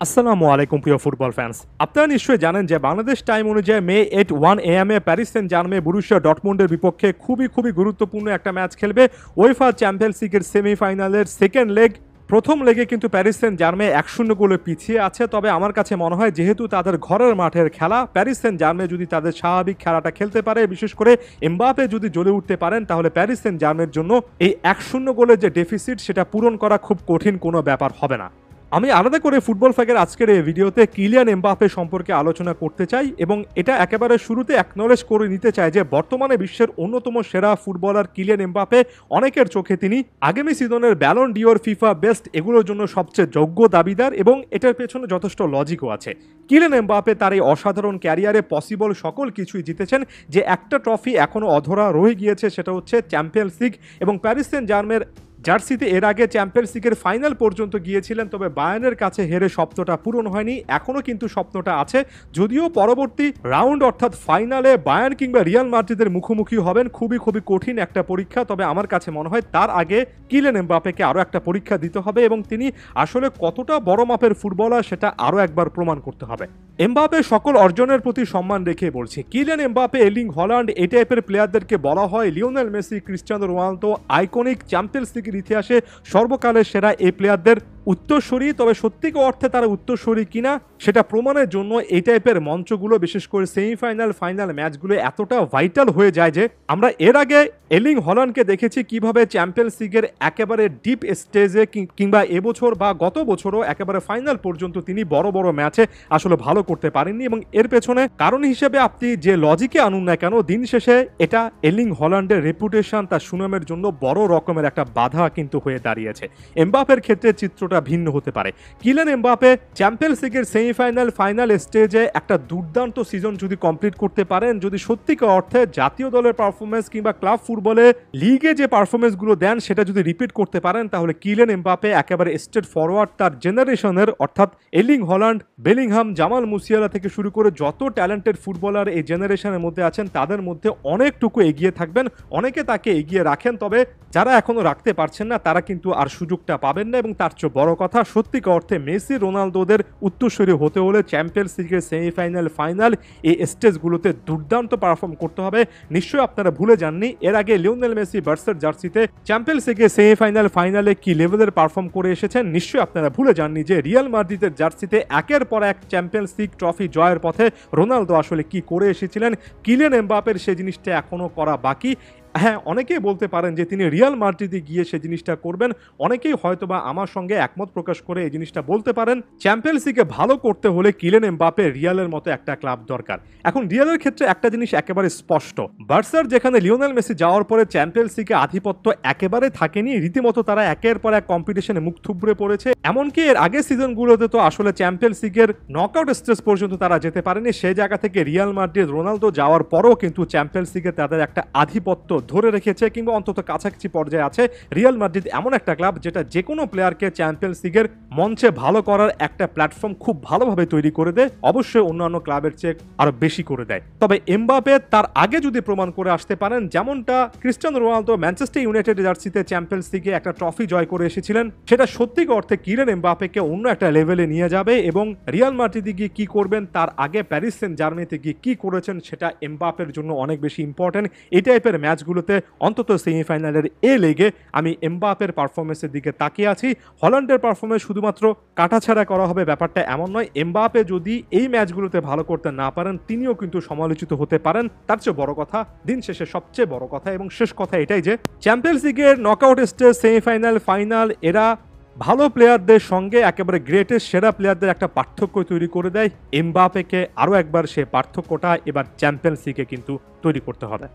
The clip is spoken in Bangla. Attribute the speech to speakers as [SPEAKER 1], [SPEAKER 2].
[SPEAKER 1] আসসালামু আলাইকুম প্রিয় ফুটবল ফ্যান্স। আপনারা নিশ্চয়ই জানেন যে বাংলাদেশ টাইম অনুযায়ী মে 8 1 AM এ প্যারিস সেন্ট জার্মেই বরুসিয়া ডর্টমুন্ডের বিপক্ষে খুবই গুরুত্বপূর্ণ একটা ম্যাচ খেলবে উয়েফা চ্যাম্পিয়ন্স লিগের সেমিফাইনালের সেকেন্ড লেগ। প্রথম লেগে কিন্তু প্যারিস সেন্ট জার্মে 1-0 গোলে পিছিয়ে আছে, তবে আমার কাছে মনে হয় যেহেতু তাদের ঘরের মাঠের খেলা, প্যারিস সেন্ট জার্মে যদি তাদের স্বাভাবিক খেলাটা খেলতে পারে, বিশেষ করে এমবাপে যদি জ্বলে উঠতে পারেন, তাহলে প্যারিস সেন্ট জার্মের জন্য এই 1-0 গোলের যে ডেফিসিট সেটা পূরণ করা খুব কঠিন কোনো ব্যাপার হবে না। আমি আলাদা করে ফুটবল ফ্যাকের আজকের এই ভিডিওতে কিলিয়ান এমবাপে সম্পর্কে আলোচনা করতে চাই এবং এটা একেবারে শুরুতে অ্যাকনলেজ করে নিতে চাই যে বর্তমানে বিশ্বের অন্যতম সেরা ফুটবলার কিলিয়ান এমবাপে, অনেকের চোখে তিনি আগামী সিজনের ব্যালন ডিওর, ফিফা বেস্ট এগুলোর জন্য সবচেয়ে যোগ্য দাবিদার এবং এটার পেছনে যথেষ্ট লজিকও আছে। কিলিয়ান এমবাপে তার এই অসাধারণ ক্যারিয়ারে পসিবল সকল কিছুই জিতেছেন, যে একটা ট্রফি এখনও অধরা রয়ে গিয়েছে সেটা হচ্ছে চ্যাম্পিয়ন্স লিগ, এবং প্যারিস সেন্ট জার্মের জার্সিতে এর আগে চ্যাম্পিয়ন্স লিগের ফাইনাল পর্যন্ত গিয়েছিলেন, তবে বায়ার্নের কাছে হেরে স্বপ্নটা পূরণ হয়নি। এখনও কিন্তু স্বপ্নটা আছে, যদিও পরবর্তী রাউন্ড অর্থাৎ ফাইনালে বায়ার্ন কিংবা রিয়াল মাদ্রিদের মুখোমুখি হবেন, খুবই কঠিন একটা পরীক্ষা। তবে আমার কাছে মনে হয় তার আগে কিলিয়ান এমবাপেকে আরও একটা পরীক্ষা দিতে হবে এবং তিনি আসলে কতটা বড় মাপের ফুটবলার সেটা আরও একবার প্রমাণ করতে হবে। এমবাপে সকল অর্জনের প্রতি সম্মান রেখে বলছে, কিলিয়ান এমবাপে, এর্লিং হল্যান্ড এই টাইপের প্লেয়ারদেরকে বলা হয় Lionel Messi, Cristiano Ronaldo, iconic champions লিগের ইতিহাসে সর্বকালের সেরা এই প্লেয়ারদের উত্তরসূরি। তবে সত্যিকার অর্থে তারা উত্তরসূরি কিনা সেটা প্রমাণের জন্য এই টাইপের মঞ্চগুলো, বিশেষ করে সেমিফাইনাল ফাইনাল ম্যাচগুলো এতটা ভাইটাল হয়ে যায় যে আমরা এর আগে এর্লিং হল্যান্ডকে দেখেছি কিভাবে চ্যাম্পিয়ন্স লিগের একেবারে ডিপ স্টেজে কিংবা এবছর বা গত বছরও একেবারে ফাইনাল পর্যন্ত তিনি বড় ম্যাচে আসলে ভালো করতে পারেননি, এবং এর পেছনে কারণ হিসেবে আপনি যে লজিকে আনুন না কেন, দিন শেষে এটা এর্লিং হল্যান্ডের রেপুটেশন, তার সুনামের জন্য বড় রকমের একটা বাধা কিন্তু হয়ে দাঁড়িয়েছে। এমবাপের ক্ষেত্রে চিত্রটা ভিন্ন হতে পারে। কিলিয়ান এমবাপে চ্যাম্পিয়ন্স লিগের সেমিফাইনাল ফাইনাল স্টেজে একটা দুর্দান্ত সিজন যদি কমপ্লিট করতে পারেন, যদি সত্যিকার অর্থে জাতীয় দলের পারফরমেন্স কিংবা ক্লাব ফুটবলে লিগে যে পারফরমেন্সগুলো দেন সেটা যদি রিপিট করতে পারেন, তাহলে কিলিয়ান এমবাপে একেবারে স্টেট ফরওয়ার্ড তার জেনারেশনের, অর্থাৎ Erling Haaland, Bellingham, Jamal Musiala থেকে শুরু করে যত ট্যালেন্টেড ফুটবলার এই জেনারেশনের মধ্যে আছেন তাদের মধ্যে অনেকটুকু এগিয়ে থাকবেন। অনেকে তাকে এগিয়ে রাখেন, তবে যারা এখনো রাখতে পারছেন না তারা কিন্তু আর সুযোগটা পাবেন না। এবং তার চেয়ে বড় কথা, সত্যিকার অর্থে মেসি, রোনালদোদের উত্তরসূরি হতে হলে চ্যাম্পিয়ন্স লিগের সেমিফাইনাল ফাইনাল এই স্টেজগুলোতে দুর্দান্ত পারফর্ম করতে হবে। নিশ্চয়ই আপনারা ভুলে যাননি এর আগে লিওনেল মেসি বার্সার জার্সিতে চ্যাম্পিয়ন্স লিগের সেমিফাইনাল ফাইনালে কি লেভেলের পারফর্ম করে এসেছেন। নিশ্চয়ই আপনারা ভুলে যাননি যে রিয়াল মাদ্রিদের জার্সিতে একের পর এক চ্যাম্পিয়ন্স লিগ ট্রফি জয়ের পথে রোনালদো আসলে কি করে এসেছিলেন। কিলিয়ান এমবাপের সেই জিনিসটা এখনো করা বাকি। হ্যাঁ, অনেকেই বলতে পারেন যে তিনি রিয়াল মাদ্রিদে গিয়ে সেই জিনিসটা করবেন। অনেকেই হয়তোবা আমার সঙ্গে একমত প্রকাশ করে এই জিনিসটা বলতে পারেন। চ্যাম্পিয়ন্স লিগে ভালো করতে হলে কিলিয়ান এমবাপে রিয়ালের মতো একটা ক্লাব দরকার। এখন রিয়ালের ক্ষেত্রে একটা জিনিস একেবারে স্পষ্ট, বার্সার যেখানে লিওনেল মেসি যাওয়ার পরে চ্যাম্পিয়ন্স লিগে আধিপত্য একেবারে থাকেনি, রীতিমতো তারা একের পর এক কম্পিটিশনে মুখ থুবড়ে পড়েছে। এমনকি এর আগের সিজনগুলোতে তো আসলে চ্যাম্পিয়ন্স লিগের নকআউট স্টেজ পর্যন্ত তারা যেতে পারেনি। সেই জায়গা থেকে রিয়াল মাদ্রিদ, রোনালদো যাওয়ার পরও কিন্তু চ্যাম্পিয়ন্স লিগে তাদের একটা আধিপত্য ধরে রেখেছে, কিংবা অন্তত কাছাকাছি পর্যায়ে আছে। রিয়াল মাদ্রিদ এমন একটা ক্লাব যেটা যে কোনো প্লেয়ারকে চ্যাম্পিয়ন্স লিগের মঞ্চে ভালো করার একটা প্ল্যাটফর্ম খুব ভালোভাবে তৈরি করে দেয়, অবশ্যই অন্যান্য ক্লাবের চেয়ে আরো বেশি করে দেয়। তবে এমবাপে তার আগে যদি প্রমাণ করে আসতে পারেন, যেমনটা ক্রিস্টিয়ানো রোনালদো ম্যানচেস্টার ইউনাইটেড জার্সিতে চ্যাম্পিয়ন্স লিগে একটা ট্রফি জয় করে এসেছিলেন, সেটা সত্যিকার অর্থে কিলিয়ান এমবাপেকে অন্য একটা লেভেলে নিয়ে যাবে। এবং রিয়াল মাদ্রিদে গিয়ে কি করবেন, তার আগে প্যারিস সেন্ট জার্মেনিতে গিয়ে কি করেছেন সেটা এমবাপের জন্য অনেক বেশি ইম্পর্টেন্ট। এই টাইপের ম্যাচগুলোতে অন্তত সেমিফাইনালের এ লেগে আমি এমবাপের পারফরমেন্সের দিকে তাকিয়ে আছি। হল্যান্ডের পারফরমেন্স শুধুমাত্র কাটাছাড়া করা হবে ব্যাপারটা এমন নয়। এমবাপে যদি এই ম্যাচগুলোতে ভালো করতে না পারেন, তিনিও কিন্তু সমালোচিত হতে পারেন। তার চেয়ে বড় কথা, দিন শেষে সবচেয়ে বড় কথা এবং শেষ কথা এটাই যে চ্যাম্পিয়ন্স লিগের নকআউট স্টেজ, সেমিফাইনাল, ফাইনাল এরা ভালো প্লেয়ারদের সঙ্গে একেবারে গ্রেটেস্ট সেরা প্লেয়ারদের একটা পার্থক্য তৈরি করে দেয়। এমবাপেকে আরও একবার সে পার্থক্যটা এবার চ্যাম্পিয়ন্স লিগে কিন্তু তৈরি করতে হবে।